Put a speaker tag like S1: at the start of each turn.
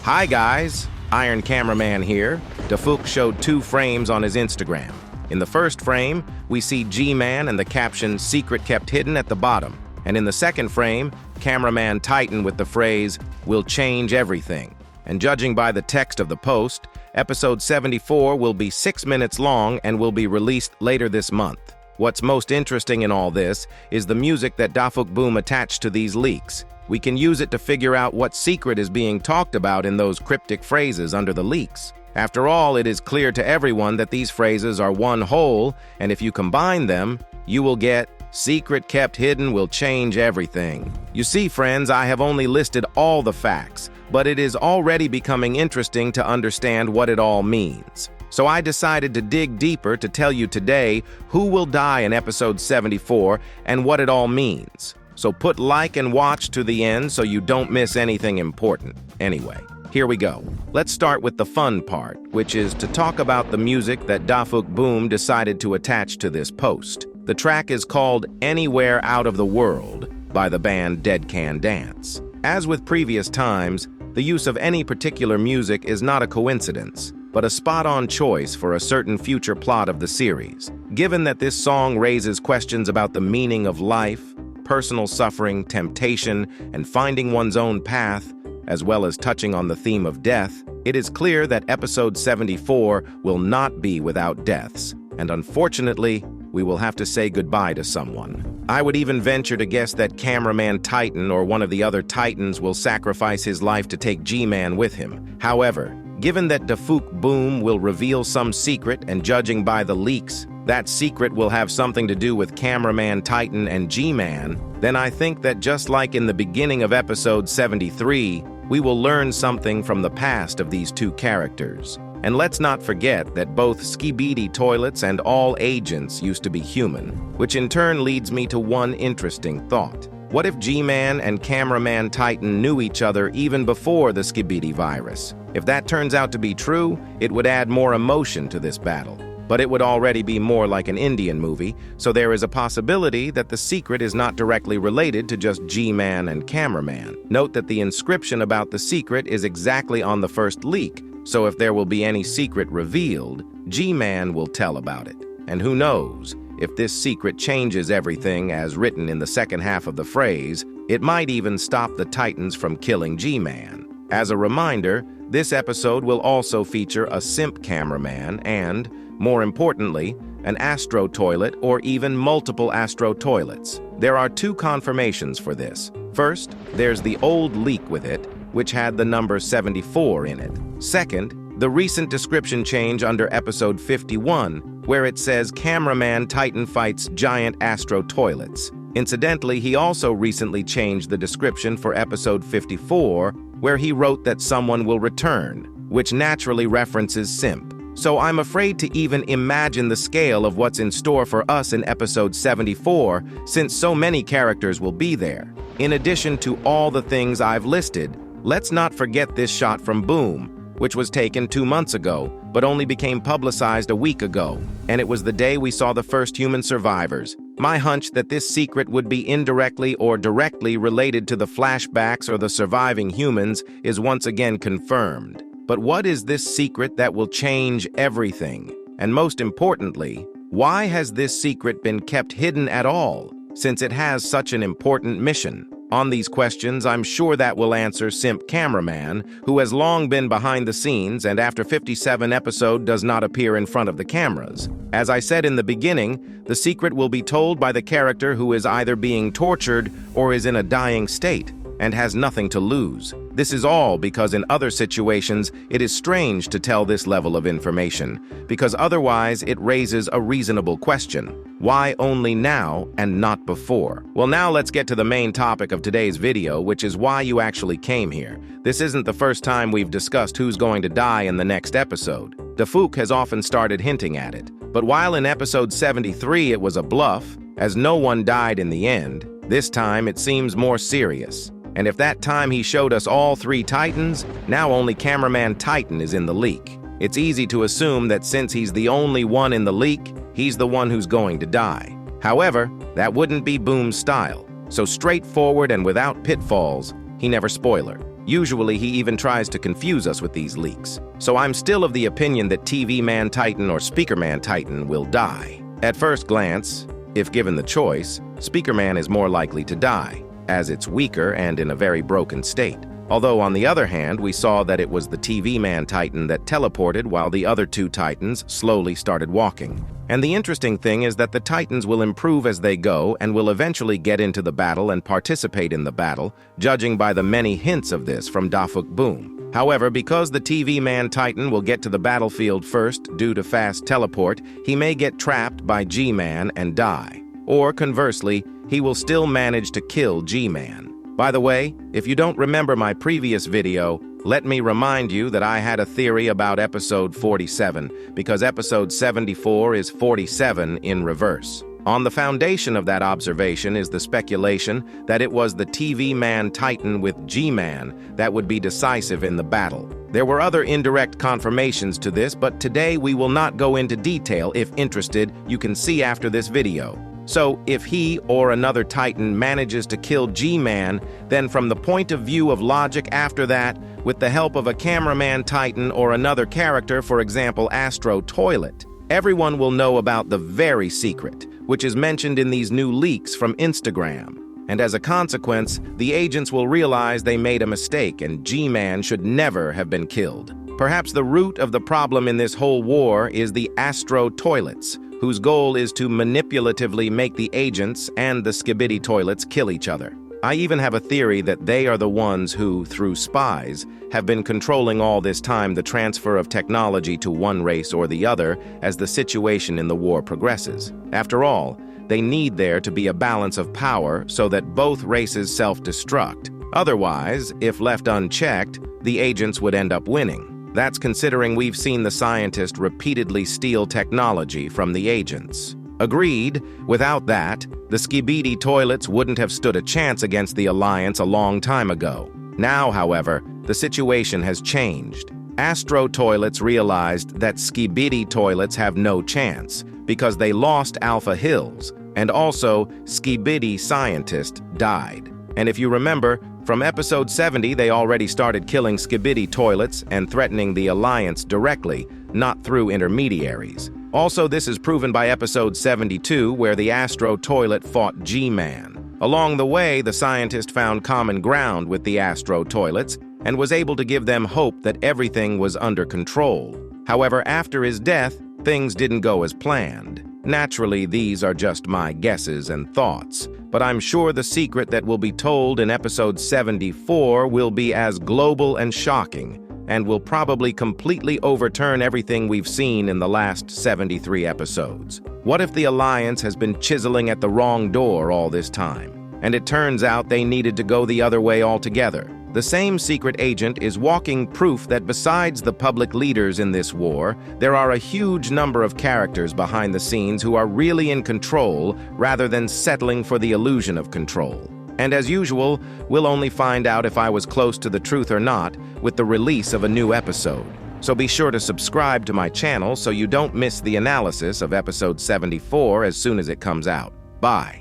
S1: Hi guys, Iron Cameraman here. Dafuk showed 2 frames on his Instagram. In the first frame, we see GMAN and the caption "Secret kept hidden" at the bottom. And in the second frame, Cameraman Titan with the phrase "will change everything." And judging by the text of the post, episode 74 will be 6 minutes long and will be released later this month. What's most interesting in all this is the music that Dafuk Boom attached to these leaks. We can use it to figure out what secret is being talked about in those cryptic phrases under the leaks. After all, it is clear to everyone that these phrases are one whole, and if you combine them, you will get "Secret kept hidden will change everything." You see, friends, I have only listed all the facts, but it is already becoming interesting to understand what it all means. So I decided to dig deeper to tell you today who will die in episode 74 and what it all means. So put like and watch to the end so you don't miss anything important. Anyway, here we go. Let's start with the fun part, which is to talk about the music that Dafuk Boom decided to attach to this post. The track is called "Anywhere Out of the World" by the band Dead Can Dance. As with previous times, the use of any particular music is not a coincidence, but a spot-on choice for a certain future plot of the series. Given that this song raises questions about the meaning of life, personal suffering, temptation, and finding one's own path, as well as touching on the theme of death, it is clear that episode 74 will not be without deaths, and unfortunately, we will have to say goodbye to someone. I would even venture to guess that Cameraman Titan or one of the other Titans will sacrifice his life to take G-Man with him. However, given that Dafuk Boom will reveal some secret, and judging by the leaks, that secret will have something to do with Cameraman Titan and G-Man, then I think that just like in the beginning of episode 73, we will learn something from the past of these 2 characters. And let's not forget that both Skibidi Toilets and all agents used to be human, which in turn leads me to one interesting thought. What if G-Man and Cameraman Titan knew each other even before the Skibidi virus? If that turns out to be true, it would add more emotion to this battle. But it would already be more like an Indian movie, so there is a possibility that the secret is not directly related to just G-Man and Cameraman. Note that the inscription about the secret is exactly on the first leak, so if there will be any secret revealed, G-Man will tell about it. And who knows, if this secret changes everything as written in the second half of the phrase, it might even stop the Titans from killing G-Man. As a reminder, this episode will also feature a simp cameraman and, more importantly, an Astro toilet or even multiple Astro toilets. There are 2 confirmations for this. First, there's the old leak with it, which had the number 74 in it. Second, the recent description change under episode 51, where it says Cameraman Titan fights giant Astro toilets. Incidentally, he also recently changed the description for episode 54, where he wrote that someone will return, which naturally references simp. So I'm afraid to even imagine the scale of what's in store for us in episode 74, since so many characters will be there. In addition to all the things I've listed, let's not forget this shot from Boom, which was taken 2 months ago, but only became publicized a week ago, and it was the day we saw the first human survivors. My hunch that this secret would be indirectly or directly related to the flashbacks or the surviving humans is once again confirmed. But what is this secret that will change everything? And most importantly, why has this secret been kept hidden at all, since it has such an important mission? On these questions, I'm sure that will answer Simp Cameraman, who has long been behind the scenes and after 57 episode does not appear in front of the cameras. As I said in the beginning, the secret will be told by the character who is either being tortured or is in a dying state and has nothing to lose. This is all because in other situations, it is strange to tell this level of information, because otherwise it raises a reasonable question. Why only now and not before? Well, now let's get to the main topic of today's video, which is why you actually came here. This isn't the first time we've discussed who's going to die in the next episode. Dafuk has often started hinting at it. But while in episode 73 it was a bluff, as no one died in the end, this time it seems more serious. And if that time he showed us all 3 Titans, now only Cameraman Titan is in the leak. It's easy to assume that since he's the only one in the leak, he's the one who's going to die. However, that wouldn't be Boom's style. So straightforward and without pitfalls, he never spoiler. Usually, he even tries to confuse us with these leaks. So I'm still of the opinion that TV Man Titan or Speaker Man Titan will die. At first glance, if given the choice, Speaker Man is more likely to die, as it's weaker and in a very broken state. Although, on the other hand, we saw that it was the TV Man Titan that teleported while the other two Titans slowly started walking. And the interesting thing is that the Titans will improve as they go and will eventually get into the battle and participate in the battle, judging by the many hints of this from Dafuk Boom. However, because the TV Man Titan will get to the battlefield first due to fast teleport, he may get trapped by G-Man and die. Or conversely, he will still manage to kill G-Man. By the way, if you don't remember my previous video, let me remind you that I had a theory about episode 47, because episode 74 is 47 in reverse. On the foundation of that observation is the speculation that it was the TV Man Titan with G-Man that would be decisive in the battle. There were other indirect confirmations to this, but today we will not go into detail. If interested, you can see after this video. So, if he or another Titan manages to kill G-Man, then from the point of view of logic after that, with the help of a Cameraman Titan or another character, for example Astro Toilet, everyone will know about the very secret, which is mentioned in these new leaks from Instagram. And as a consequence, the agents will realize they made a mistake and G-Man should never have been killed. Perhaps the root of the problem in this whole war is the Astro Toilets, whose goal is to manipulatively make the agents and the Skibidi Toilets kill each other. I even have a theory that they are the ones who, through spies, have been controlling all this time the transfer of technology to one race or the other as the situation in the war progresses. After all, they need there to be a balance of power so that both races self-destruct. Otherwise, if left unchecked, the agents would end up winning. That's considering we've seen the scientist repeatedly steal technology from the agents. Agreed, without that, the Skibidi Toilets wouldn't have stood a chance against the Alliance a long time ago. Now, however, the situation has changed. Astro Toilets realized that Skibidi Toilets have no chance because they lost Alpha Hills, and also Skibidi Scientist died. And if you remember, from episode 70 they already started killing Skibidi Toilets and threatening the Alliance directly, not through intermediaries. Also, this is proven by episode 72 where the Astro Toilet fought G-Man. Along the way, the scientist found common ground with the Astro Toilets and was able to give them hope that everything was under control. However, after his death, things didn't go as planned. Naturally, these are just my guesses and thoughts, but I'm sure the secret that will be told in episode 74 will be as global and shocking, and will probably completely overturn everything we've seen in the last 73 episodes. What if the Alliance has been chiseling at the wrong door all this time, and it turns out they needed to go the other way altogether? The same secret agent is walking proof that besides the public leaders in this war, there are a huge number of characters behind the scenes who are really in control rather than settling for the illusion of control. And as usual, we'll only find out if I was close to the truth or not with the release of a new episode. So be sure to subscribe to my channel so you don't miss the analysis of episode 74 as soon as it comes out. Bye.